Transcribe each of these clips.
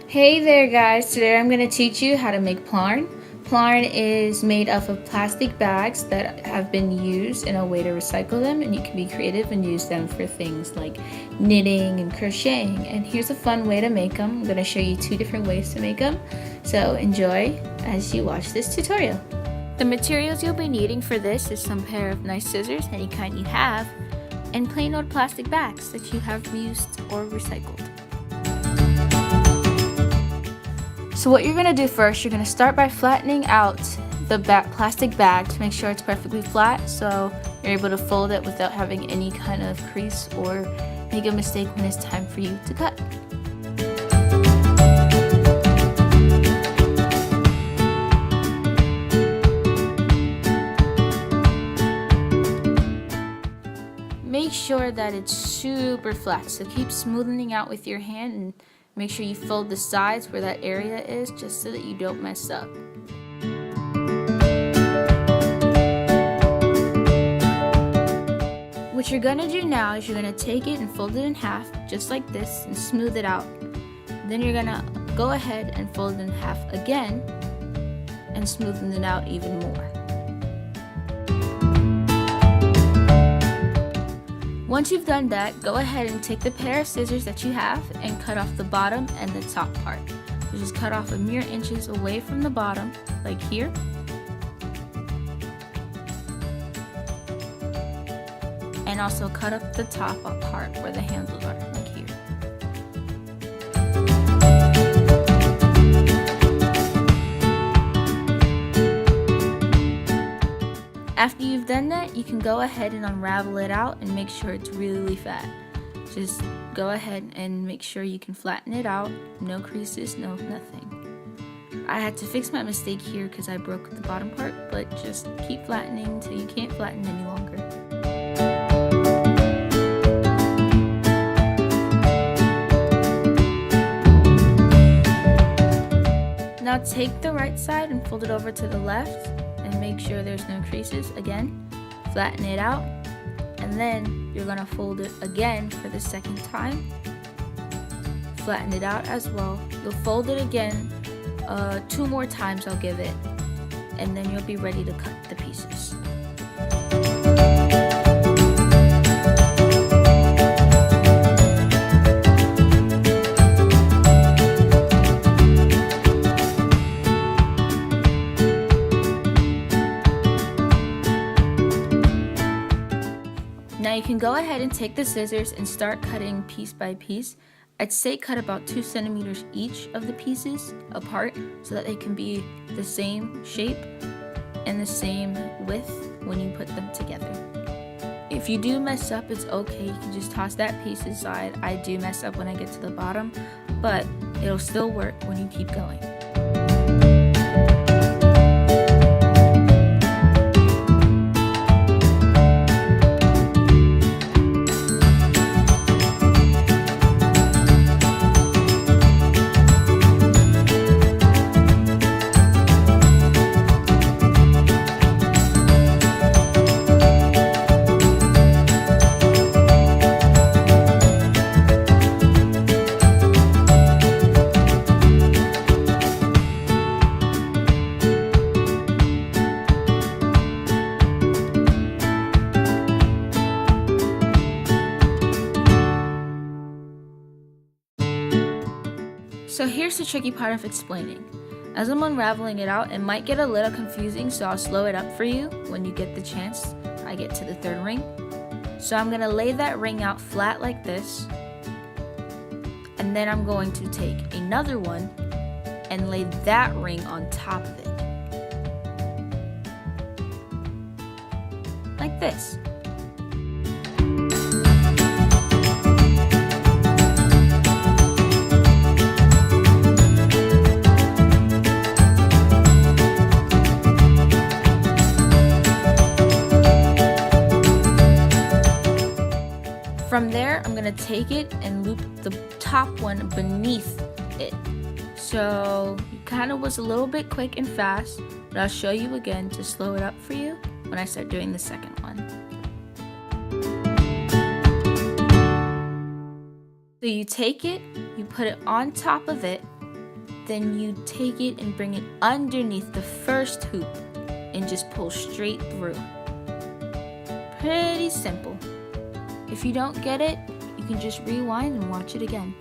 Hey there guys, today I'm going to teach you how to make Plarn. Plarn is made up of plastic bags that have been used in a way to recycle them, and you can be creative and use them for things like knitting and crocheting. And here's a fun way to make them. I'm going to show you 2 different ways to make them, so enjoy as you watch this tutorial. The materials you'll be needing for this is some pair of nice scissors, any kind you have, and plain old plastic bags that you have used or recycled. So what you're going to do first, you're going to start by flattening out the plastic bag to make sure it's perfectly flat so you're able to fold it without having any kind of crease or make a mistake when it's time for you to cut. Make sure that it's super flat, so keep smoothing out with your hand and make sure you fold the sides where that area is, just so that you don't mess up. What you're gonna do now is you're gonna take it and fold it in half, just like this, and smooth it out. Then you're gonna go ahead and fold it in half again and smoothen it out even more. Once you've done that, go ahead and take the pair of scissors that you have and cut off the bottom and the top part. So just cut off a mere inches away from the bottom, like here. And also cut up the top part where the handles are, like here. After you've done that, you can go ahead and unravel it out and make sure it's really fat. Just go ahead and make sure you can flatten it out. No creases, no nothing. I had to fix my mistake here because I broke the bottom part, but just keep flattening until you can't flatten any longer. Now take the right side and fold it over to the left. And make sure there's no creases. Again, flatten it out, and then you're gonna fold it again for the second time. Flatten it out as well. You'll fold it again 2 more times, I'll give it, and then you'll be ready to cut the pieces. Now you can go ahead and take the scissors and start cutting piece by piece. I'd say cut about 2 centimeters each of the pieces apart so that they can be the same shape and the same width when you put them together. If you do mess up, it's okay. You can just toss that piece aside. I do mess up when I get to the bottom, but it'll still work when you keep going. So here's the tricky part of explaining. As I'm unraveling it out, it might get a little confusing, so I'll slow it up for you when you get the chance. I get to the 3rd ring. So I'm gonna lay that ring out flat like this, and then I'm going to take another one and lay that ring on top of it. Like this. From there, I'm gonna take it and loop the top one beneath it. So it kind of was a little bit quick and fast, but I'll show you again to slow it up for you when I start doing the second one. So you take it, you put it on top of it, then you take it and bring it underneath the first hoop and just pull straight through. Pretty simple. If you don't get it, you can just rewind and watch it again.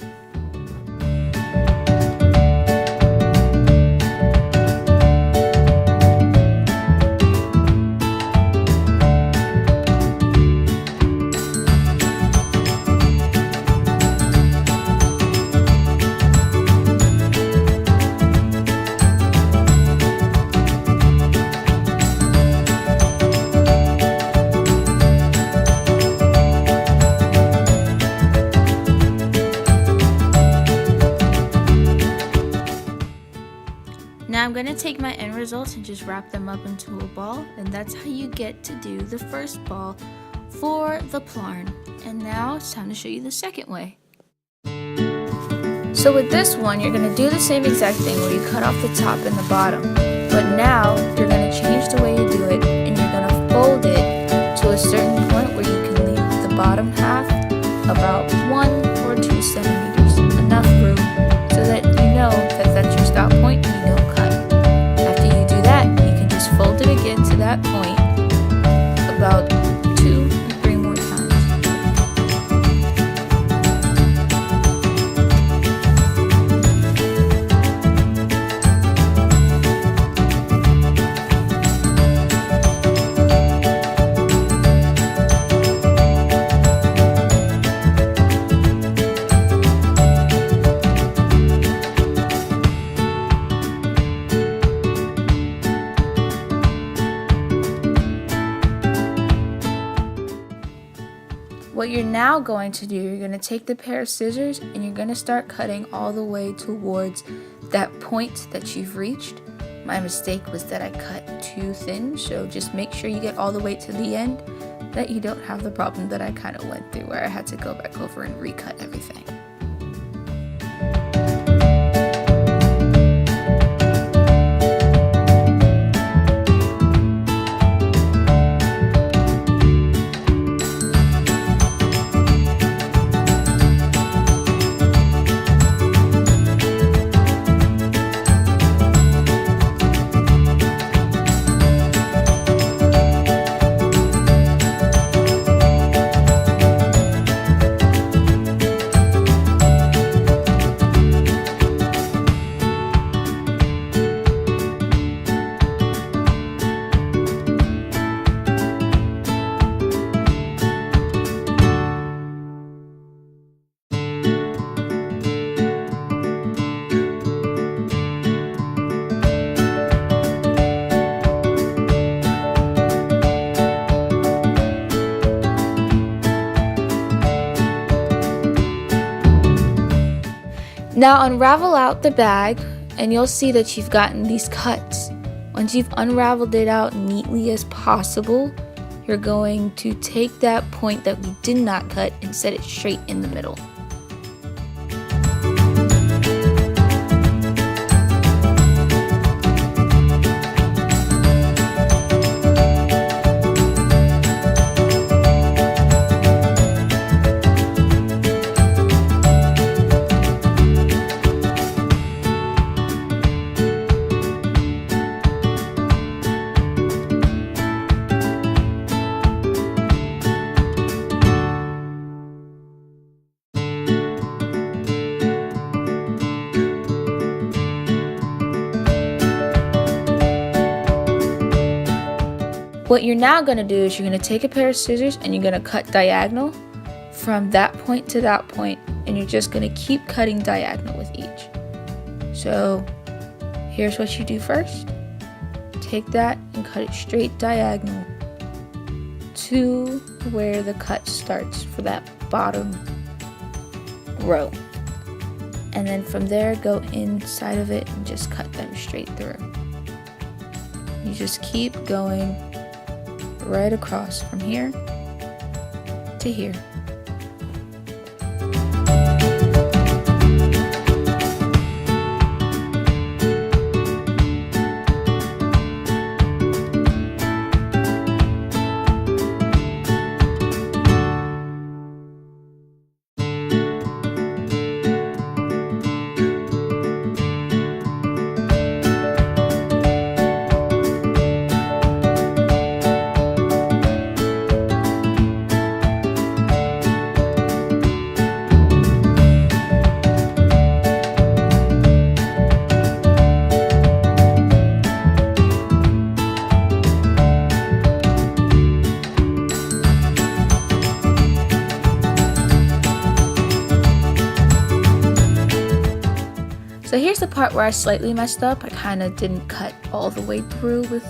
Now I'm going to take my end results and just wrap them up into a ball, and that's how you get to do the first ball for the Plarn. And now it's time to show you the second way. So with this one, you're going to do the same exact thing where you cut off the top and the bottom, but now you're going to change the way you do it, and you're going to fold it to a certain point where you can leave the bottom half about 1 or 2 centimeters, enough room so that you know that that's your stop point and you don't cut. After you do that, you can just fold it again to that point about 2 or 3 more times. What you're now going to do, you're going to take the pair of scissors and you're going to start cutting all the way towards that point that you've reached. My mistake was that I cut too thin, so just make sure you get all the way to the end, that you don't have the problem that I kind of went through where I had to go back over and recut everything. Now unravel out the bag and you'll see that you've gotten these cuts. Once you've unraveled it out neatly as possible, you're going to take that point that we did not cut and set it straight in the middle. What you're now going to do is you're going to take a pair of scissors and you're going to cut diagonal from that point to that point, and you're just going to keep cutting diagonal with each. So here's what you do first. Take that and cut it straight diagonal to where the cut starts for that bottom row. And then from there, go inside of it and just cut them straight through. You just keep going right across from here to here. So here's the part where I slightly messed up. I kind of didn't cut all the way through with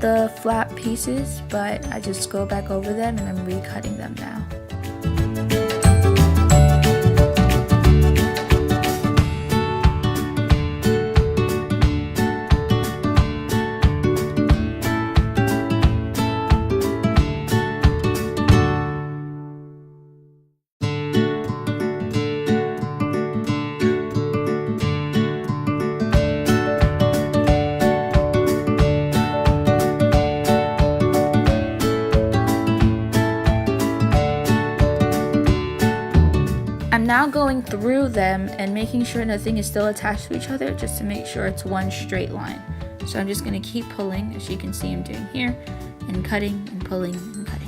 the flat pieces, but I just go back over them and I'm recutting them now. I'm now going through them and making sure nothing is still attached to each other, just to make sure it's one straight line. So I'm just going to keep pulling, as you can see I'm doing here, and cutting and pulling and cutting.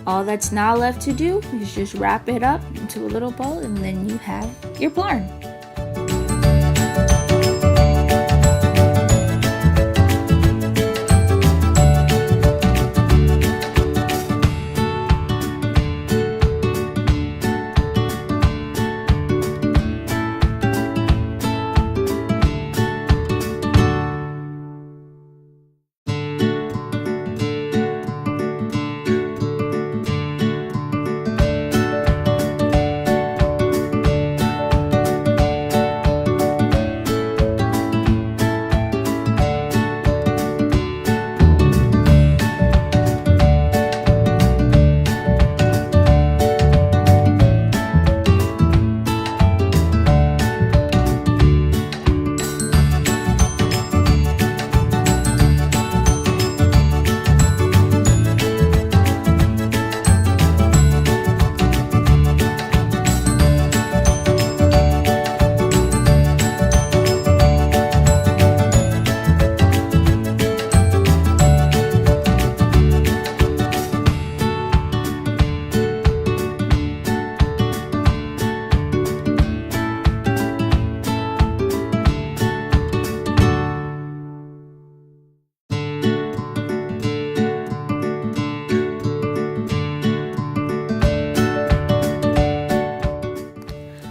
All that's now left to do is just wrap it up into a little bowl, and then you have your Plarn.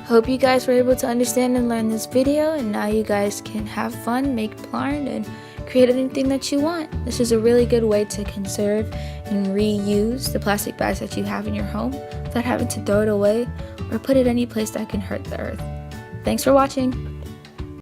Hope you guys were able to understand and learn this video, and now you guys can have fun, make Plarn, and create anything that you want. This is a really good way to conserve and reuse the plastic bags that you have in your home without having to throw it away or put it any place that can hurt the earth. Thanks for watching.